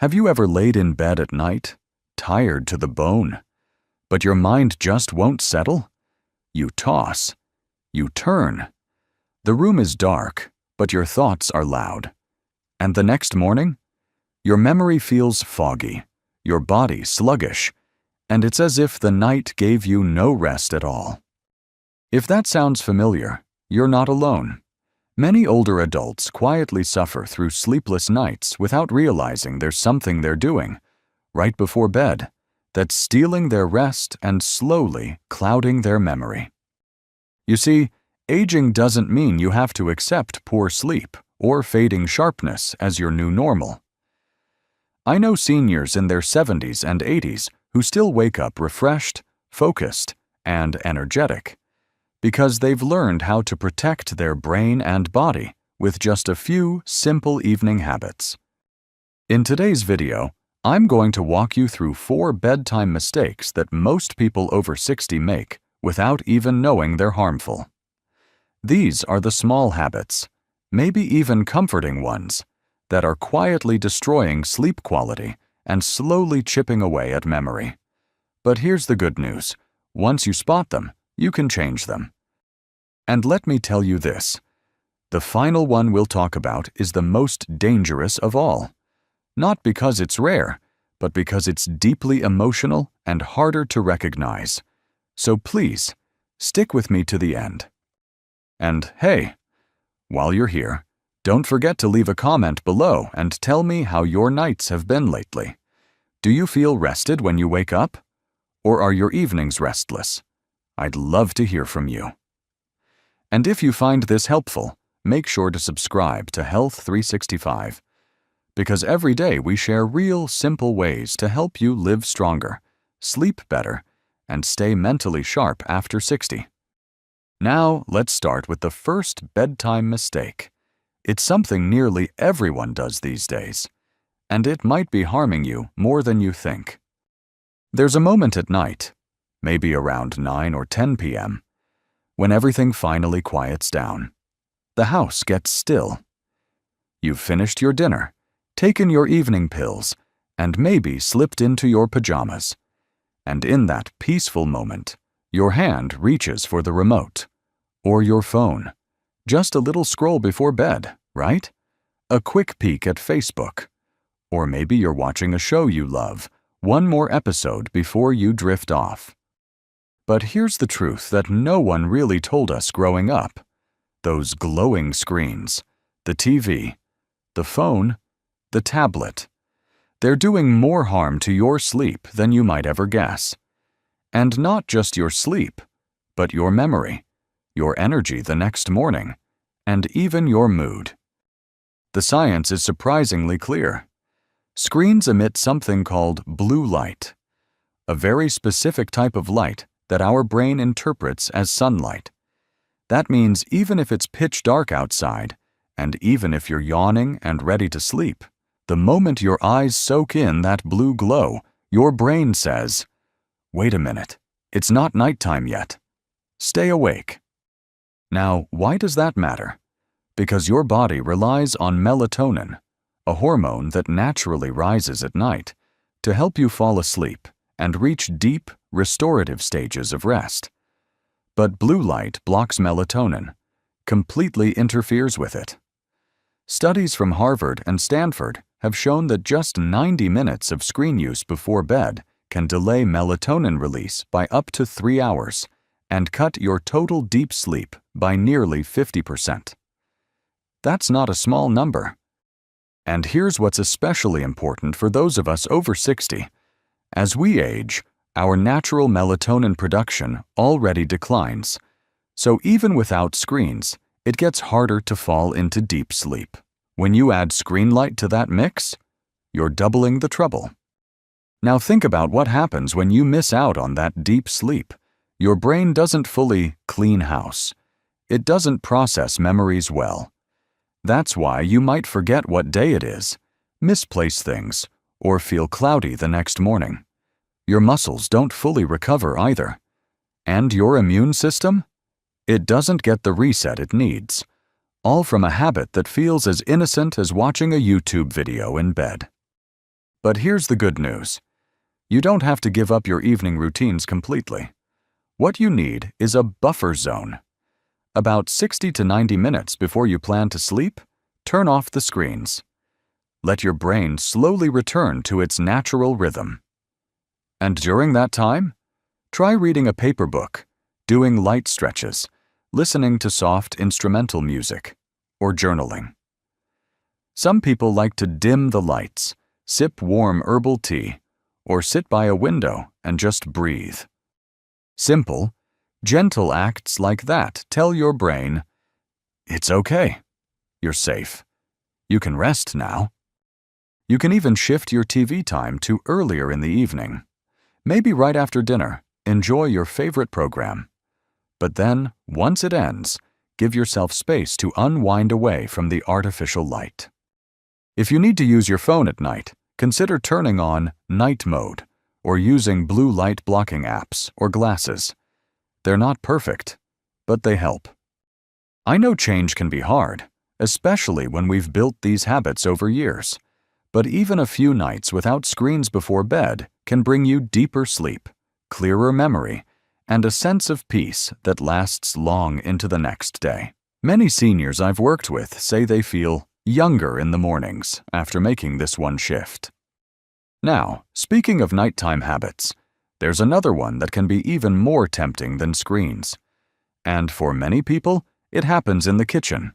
Have you ever laid in bed at night, tired to the bone, but your mind just won't settle? You toss. You turn. The room is dark, but your thoughts are loud. And the next morning, your memory feels foggy, your body sluggish, and it's as if the night gave you no rest at all. If that sounds familiar, you're not alone. Many older adults quietly suffer through sleepless nights without realizing there's something they're doing, right before bed, that's stealing their rest and slowly clouding their memory. You see, aging doesn't mean you have to accept poor sleep or fading sharpness as your new normal. I know seniors in their 70s and 80s who still wake up refreshed, focused, and energetic, because they've learned how to protect their brain and body with just a few simple evening habits. In today's video, I'm going to walk you through 4 bedtime mistakes that most people over 60 make without even knowing they're harmful. These are the small habits, maybe even comforting ones, that are quietly destroying sleep quality and slowly chipping away at memory. But here's the good news. Once you spot them, you can change them. And let me tell you this. The final one we'll talk about is the most dangerous of all. Not because it's rare, but because it's deeply emotional and harder to recognize. So please, stick with me to the end. And hey, while you're here, don't forget to leave a comment below and tell me how your nights have been lately. Do you feel rested when you wake up? Or are your evenings restless? I'd love to hear from you. And if you find this helpful, make sure to subscribe to Health 365, because every day we share real, simple ways to help you live stronger, sleep better, and stay mentally sharp after 60. Now, let's start with the first bedtime mistake. It's something nearly everyone does these days, and it might be harming you more than you think. There's a moment at night, maybe around 9 or 10 p.m., when everything finally quiets down. The house gets still. You've finished your dinner, taken your evening pills, and maybe slipped into your pajamas. And in that peaceful moment, your hand reaches for the remote, or your phone. Just a little scroll before bed, right? A quick peek at Facebook. Or maybe you're watching a show you love, one more episode before you drift off. But here's the truth that no one really told us growing up. Those glowing screens, the TV, the phone, the tablet, they're doing more harm to your sleep than you might ever guess. And not just your sleep, but your memory, your energy the next morning, and even your mood. The science is surprisingly clear. Screens emit something called blue light, a very specific type of light that our brain interprets as sunlight. That means even if it's pitch dark outside, and even if you're yawning and ready to sleep, the moment your eyes soak in that blue glow, your brain says, "Wait a minute, it's not nighttime yet. Stay awake." Now, why does that matter? Because your body relies on melatonin, a hormone that naturally rises at night, to help you fall asleep and reach deep, restorative stages of rest. But blue light blocks melatonin, completely interferes with it. Studies from Harvard and Stanford have shown that just 90 minutes of screen use before bed can delay melatonin release by up to 3 hours and cut your total deep sleep by nearly 50%. That's not a small number. And here's what's especially important for those of us over 60. As we age, our natural melatonin production already declines. So even without screens, it gets harder to fall into deep sleep. When you add screen light to that mix, you're doubling the trouble. Now think about what happens when you miss out on that deep sleep. Your brain doesn't fully clean house. It doesn't process memories well. That's why you might forget what day it is, misplace things, or feel cloudy the next morning. Your muscles don't fully recover either. And your immune system? It doesn't get the reset it needs. All from a habit that feels as innocent as watching a YouTube video in bed. But here's the good news. You don't have to give up your evening routines completely. What you need is a buffer zone. About 60 to 90 minutes before you plan to sleep, turn off the screens. Let your brain slowly return to its natural rhythm. And during that time, try reading a paper book, doing light stretches, listening to soft instrumental music, or journaling. Some people like to dim the lights, sip warm herbal tea, or sit by a window and just breathe. Simple, gentle acts like that tell your brain, it's okay, you're safe, you can rest now. You can even shift your TV time to earlier in the evening. Maybe right after dinner, enjoy your favorite program. But then, once it ends, give yourself space to unwind away from the artificial light. If you need to use your phone at night, consider turning on night mode or using blue light blocking apps or glasses. They're not perfect, but they help. I know change can be hard, especially when we've built these habits over years. But even a few nights without screens before bed can bring you deeper sleep, clearer memory, and a sense of peace that lasts long into the next day. Many seniors I've worked with say they feel younger in the mornings after making this one shift. Now, speaking of nighttime habits, there's another one that can be even more tempting than screens. And for many people, it happens in the kitchen.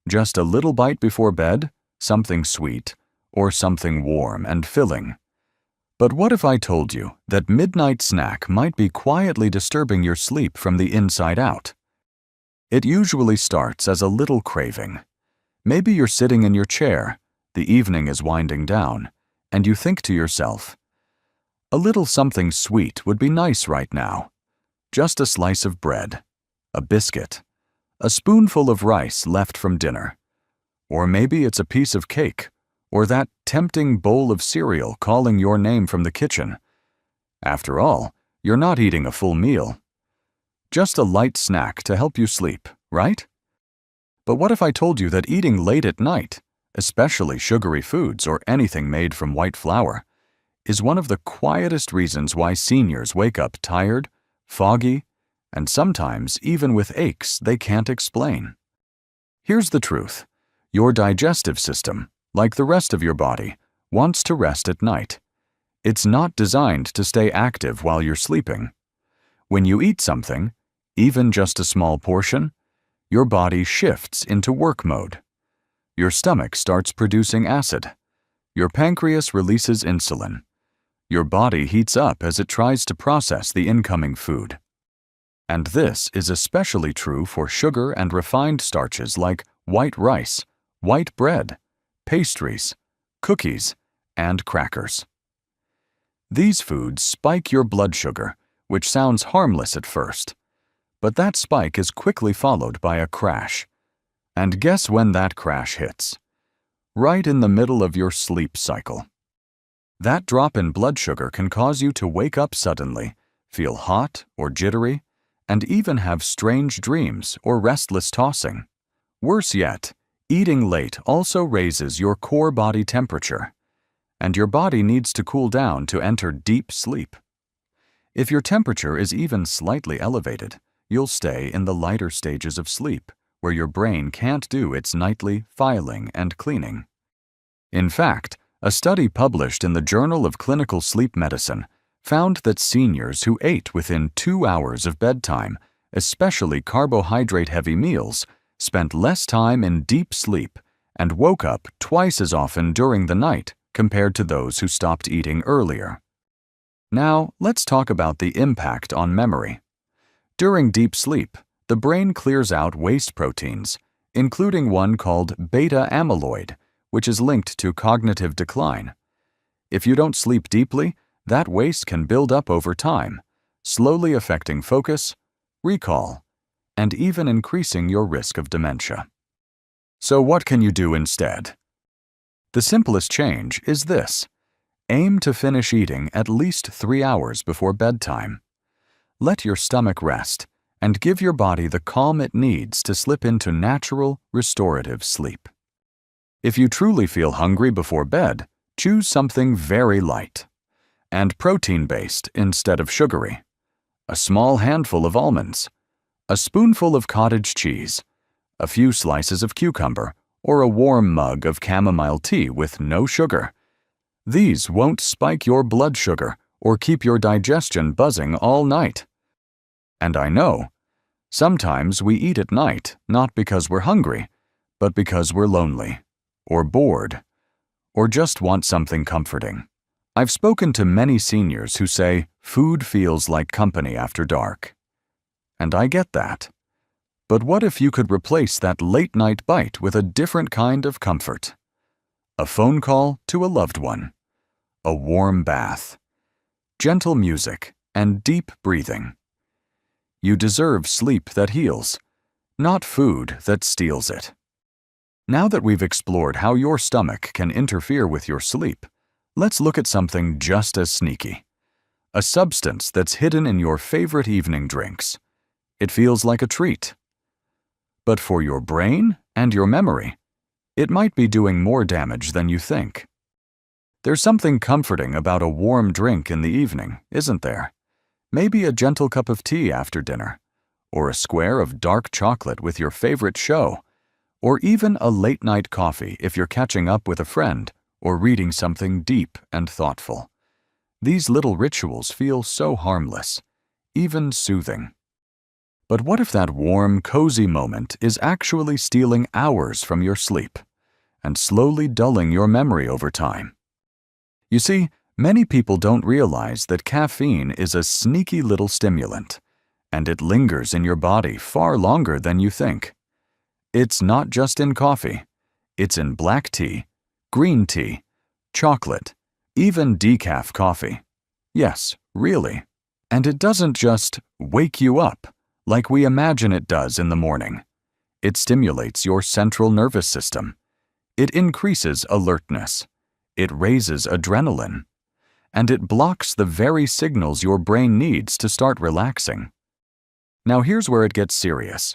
Just a little bite before bed, something sweet, or something warm and filling. But what if I told you that midnight snack might be quietly disturbing your sleep from the inside out? It usually starts as a little craving. Maybe you're sitting in your chair, the evening is winding down, and you think to yourself, a little something sweet would be nice right now. Just a slice of bread, a biscuit, a spoonful of rice left from dinner. Or maybe it's a piece of cake, or that tempting bowl of cereal calling your name from the kitchen. After all, you're not eating a full meal. Just a light snack to help you sleep, right? But what if I told you that eating late at night, especially sugary foods or anything made from white flour, is one of the quietest reasons why seniors wake up tired, foggy, and sometimes even with aches they can't explain? Here's the truth. Your digestive system, like the rest of your body, wants to rest at night. It's not designed to stay active while you're sleeping. When you eat something, even just a small portion, your body shifts into work mode. Your stomach starts producing acid. Your pancreas releases insulin. Your body heats up as it tries to process the incoming food. And this is especially true for sugar and refined starches like white rice, white bread, pastries, cookies, and crackers. These foods spike your blood sugar, which sounds harmless at first. But that spike is quickly followed by a crash. And guess when that crash hits? Right in the middle of your sleep cycle. That drop in blood sugar can cause you to wake up suddenly, feel hot or jittery, and even have strange dreams or restless tossing. Worse yet, eating late also raises your core body temperature, and your body needs to cool down to enter deep sleep. If your temperature is even slightly elevated, you'll stay in the lighter stages of sleep, where your brain can't do its nightly filing and cleaning. In fact, a study published in the Journal of Clinical Sleep Medicine found that seniors who ate within 2 hours of bedtime, especially carbohydrate-heavy meals, spent less time in deep sleep and woke up twice as often during the night compared to those who stopped eating earlier. Now, let's talk about the impact on memory. During deep sleep, the brain clears out waste proteins, including one called beta-amyloid, which is linked to cognitive decline. If you don't sleep deeply, that waste can build up over time, slowly affecting focus, recall, and even increasing your risk of dementia. So what can you do instead? The simplest change is this. Aim to finish eating at least 3 hours before bedtime. Let your stomach rest and give your body the calm it needs to slip into natural, restorative sleep. If you truly feel hungry before bed, choose something very light and protein-based instead of sugary. A small handful of almonds, a spoonful of cottage cheese, a few slices of cucumber, or a warm mug of chamomile tea with no sugar. These won't spike your blood sugar or keep your digestion buzzing all night. And I know, sometimes we eat at night not because we're hungry, but because we're lonely, or bored, or just want something comforting. I've spoken to many seniors who say food feels like company after dark. And I get that. But what if you could replace that late-night bite with a different kind of comfort? A phone call to a loved one, a warm bath, gentle music, and deep breathing. You deserve sleep that heals, not food that steals it. Now that we've explored how your stomach can interfere with your sleep, let's look at something just as sneaky. A substance that's hidden in your favorite evening drinks. It feels like a treat. But for your brain and your memory, it might be doing more damage than you think. There's something comforting about a warm drink in the evening, isn't there? Maybe a gentle cup of tea after dinner, or a square of dark chocolate with your favorite show, or even a late-night coffee if you're catching up with a friend or reading something deep and thoughtful. These little rituals feel so harmless, even soothing. But what if that warm, cozy moment is actually stealing hours from your sleep and slowly dulling your memory over time? You see, many people don't realize that caffeine is a sneaky little stimulant, and it lingers in your body far longer than you think. It's not just in coffee. It's in black tea, green tea, chocolate, even decaf coffee. Yes, really. And it doesn't just wake you up like we imagine it does in the morning. It stimulates your central nervous system. It increases alertness. It raises adrenaline. And it blocks the very signals your brain needs to start relaxing. Now here's where it gets serious.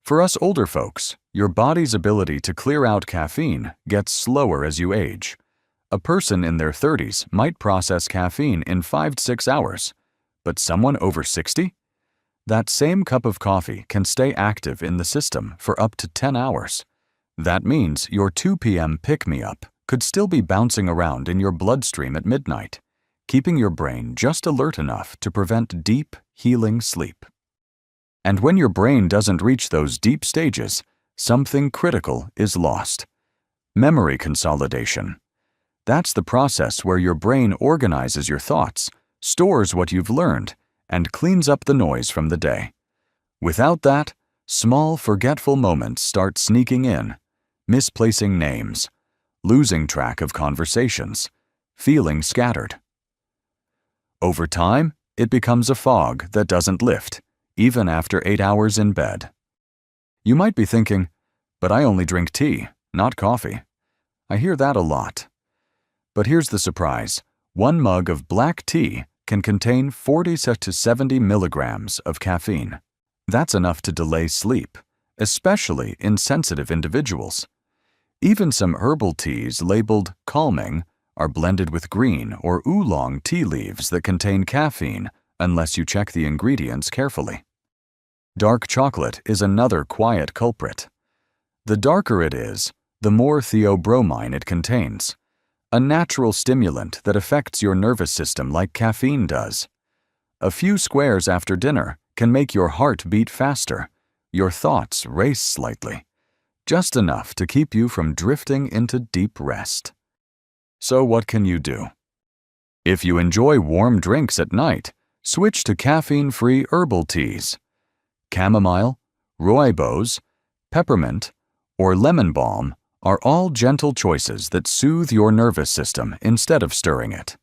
For us older folks, your body's ability to clear out caffeine gets slower as you age. A person in their 30s might process caffeine in 5 to 6 hours, but someone over 60? That same cup of coffee can stay active in the system for up to 10 hours. That means your 2 p.m. pick-me-up could still be bouncing around in your bloodstream at midnight, keeping your brain just alert enough to prevent deep, healing sleep. And when your brain doesn't reach those deep stages, something critical is lost. Memory consolidation. That's the process where your brain organizes your thoughts, stores what you've learned, and cleans up the noise from the day. Without that, small forgetful moments start sneaking in, misplacing names, losing track of conversations, feeling scattered. Over time, it becomes a fog that doesn't lift, even after 8 hours in bed. You might be thinking, but I only drink tea, not coffee. I hear that a lot. But here's the surprise. 1 mug of black tea can contain 40 to 70 milligrams of caffeine. That's enough to delay sleep, especially in sensitive individuals. Even some herbal teas labeled calming are blended with green or oolong tea leaves that contain caffeine unless you check the ingredients carefully. Dark chocolate is another quiet culprit. The darker it is, the more theobromine it contains, a natural stimulant that affects your nervous system like caffeine does. A few squares after dinner can make your heart beat faster, your thoughts race slightly, just enough to keep you from drifting into deep rest. So what can you do? If you enjoy warm drinks at night, switch to caffeine-free herbal teas. Chamomile, rooibos, peppermint, or lemon balm are all gentle choices that soothe your nervous system instead of stirring it.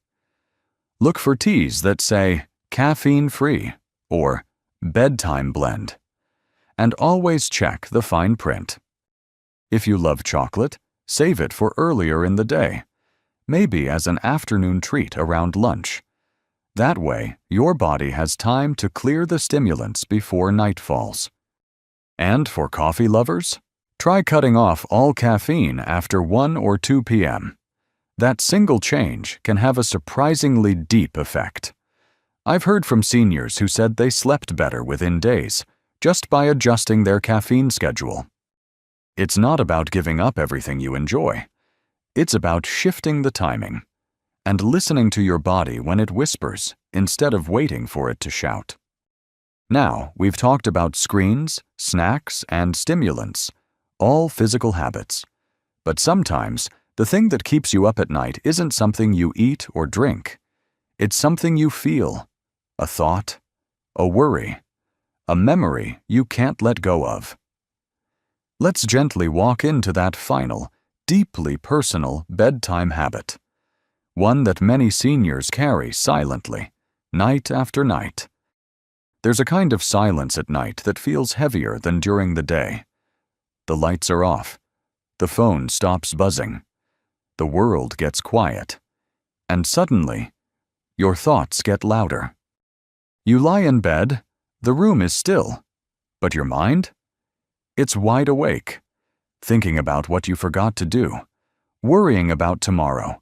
Look for teas that say caffeine-free or bedtime blend, and always check the fine print. If you love chocolate, save it for earlier in the day, maybe as an afternoon treat around lunch. That way, your body has time to clear the stimulants before night falls. And for coffee lovers, try cutting off all caffeine after 1 or 2 p.m. That single change can have a surprisingly deep effect. I've heard from seniors who said they slept better within days, just by adjusting their caffeine schedule. It's not about giving up everything you enjoy. It's about shifting the timing and listening to your body when it whispers instead of waiting for it to shout. Now, we've talked about screens, snacks, and stimulants, all physical habits. But sometimes, the thing that keeps you up at night isn't something you eat or drink. It's something you feel, a thought, a worry, a memory you can't let go of. Let's gently walk into that final, deeply personal bedtime habit, one that many seniors carry silently, night after night. There's a kind of silence at night that feels heavier than during the day. The lights are off, the phone stops buzzing, the world gets quiet, and suddenly, your thoughts get louder. You lie in bed, the room is still, but your mind? It's wide awake, thinking about what you forgot to do, worrying about tomorrow,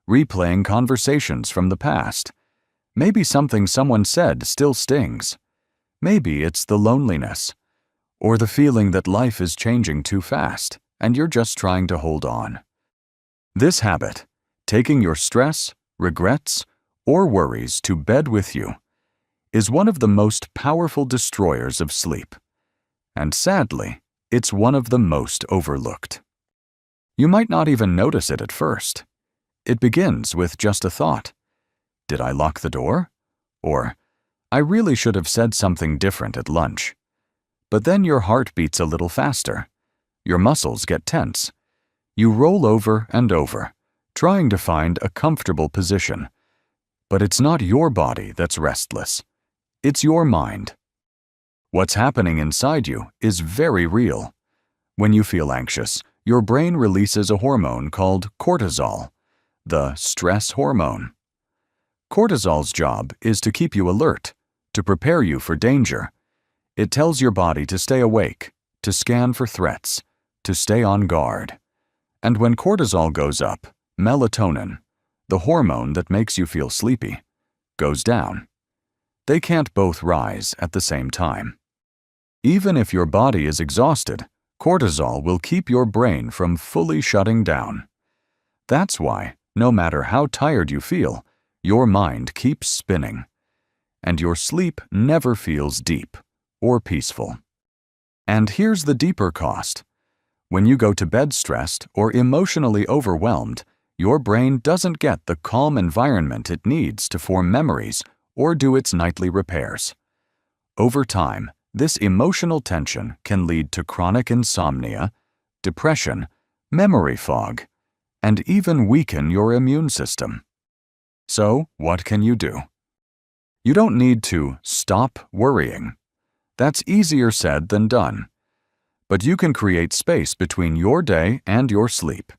replaying conversations from the past. Maybe something someone said still stings. Maybe it's the loneliness, or the feeling that life is changing too fast and you're just trying to hold on. This habit, taking your stress, regrets, or worries to bed with you, is one of the most powerful destroyers of sleep. And sadly, it's one of the most overlooked. You might not even notice it at first. It begins with just a thought. Did I lock the door? Or, I really should have said something different at lunch. But then your heart beats a little faster. Your muscles get tense. You roll over and over, trying to find a comfortable position. But it's not your body that's restless. It's your mind. What's happening inside you is very real. When you feel anxious, your brain releases a hormone called cortisol, the stress hormone. Cortisol's job is to keep you alert, to prepare you for danger. It tells your body to stay awake, to scan for threats, to stay on guard. And when cortisol goes up, melatonin, the hormone that makes you feel sleepy, goes down. They can't both rise at the same time. Even if your body is exhausted, cortisol will keep your brain from fully shutting down. That's why, no matter how tired you feel, your mind keeps spinning, and your sleep never feels deep or peaceful. And here's the deeper cost. When you go to bed stressed or emotionally overwhelmed, your brain doesn't get the calm environment it needs to form memories or do its nightly repairs. Over time, this emotional tension can lead to chronic insomnia, depression, memory fog, and even weaken your immune system. So, what can you do? You don't need to stop worrying. That's easier said than done. But you can create space between your day and your sleep.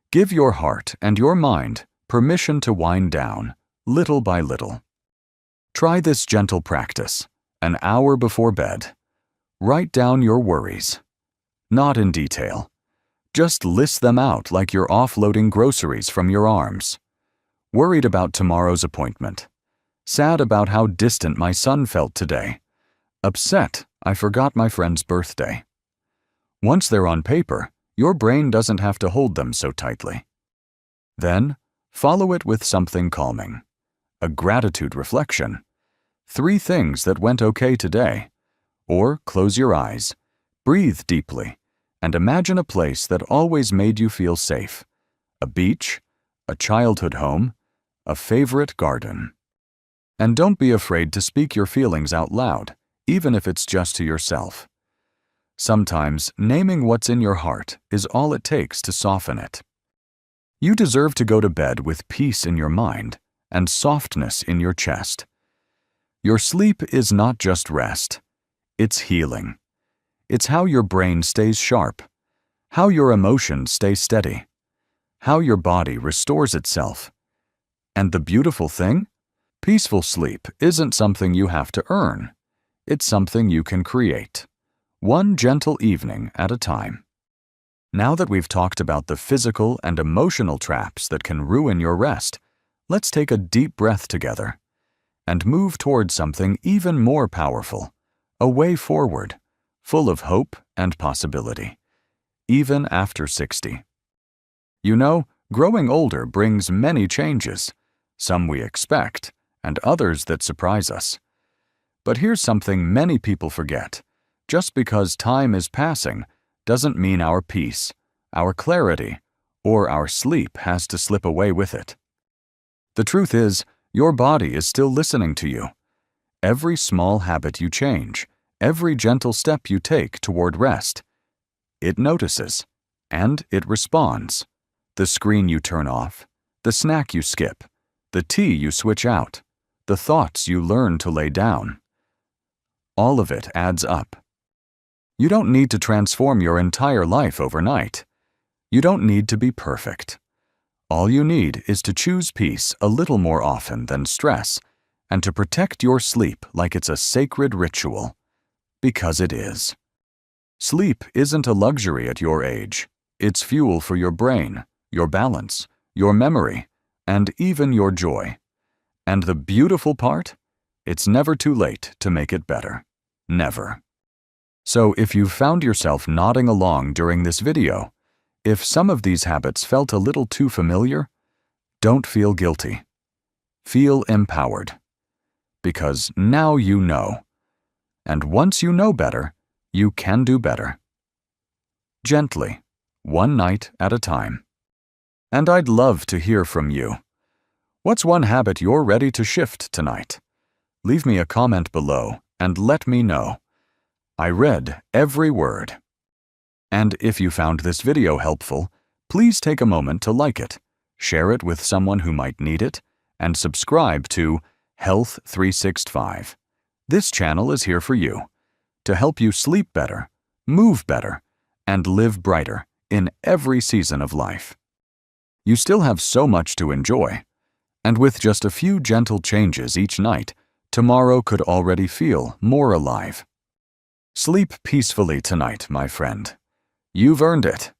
Give your heart and your mind permission to wind down, little by little. Try this gentle practice, an hour before bed. Write down your worries. Not in detail. Just list them out like you're offloading groceries from your arms. Worried about tomorrow's appointment. Sad about how distant my son felt today. Upset I forgot my friend's birthday. Once they're on paper, your brain doesn't have to hold them so tightly. Then, follow it with something calming. A gratitude reflection. 3 things that went okay today. Or close your eyes, breathe deeply, and imagine a place that always made you feel safe. A beach, a childhood home, a favorite garden. And don't be afraid to speak your feelings out loud, even if it's just to yourself. Sometimes, naming what's in your heart is all it takes to soften it. You deserve to go to bed with peace in your mind and softness in your chest. Your sleep is not just rest, it's healing. It's how your brain stays sharp, how your emotions stay steady, how your body restores itself. And the beautiful thing? Peaceful sleep isn't something you have to earn. It's something you can create, one gentle evening at a time. Now that we've talked about the physical and emotional traps that can ruin your rest, let's take a deep breath together and move towards something even more powerful, a way forward, full of hope and possibility, even after 60. You know, growing older brings many changes, some we expect and others that surprise us. But here's something many people forget. Just because time is passing doesn't mean our peace, our clarity, or our sleep has to slip away with it. The truth is, your body is still listening to you. Every small habit you change, every gentle step you take toward rest, it notices, and it responds. The screen you turn off, the snack you skip, the tea you switch out, the thoughts you learn to lay down. All of it adds up. You don't need to transform your entire life overnight. You don't need to be perfect. All you need is to choose peace a little more often than stress, and to protect your sleep like it's a sacred ritual. Because it is. Sleep isn't a luxury at your age. It's fuel for your brain, your balance, your memory, and even your joy. And the beautiful part? It's never too late to make it better. Never. So if you've found yourself nodding along during this video, if some of these habits felt a little too familiar, don't feel guilty. Feel empowered. Because now you know. And once you know better, you can do better. Gently, one night at a time. And I'd love to hear from you. What's one habit you're ready to shift tonight? Leave me a comment below and let me know. I read every word. And if you found this video helpful, please take a moment to like it, share it with someone who might need it, and subscribe to Health 365. This channel is here for you, to help you sleep better, move better, and live brighter in every season of life. You still have so much to enjoy, and with just a few gentle changes each night, tomorrow could already feel more alive. Sleep peacefully tonight, my friend. You've earned it.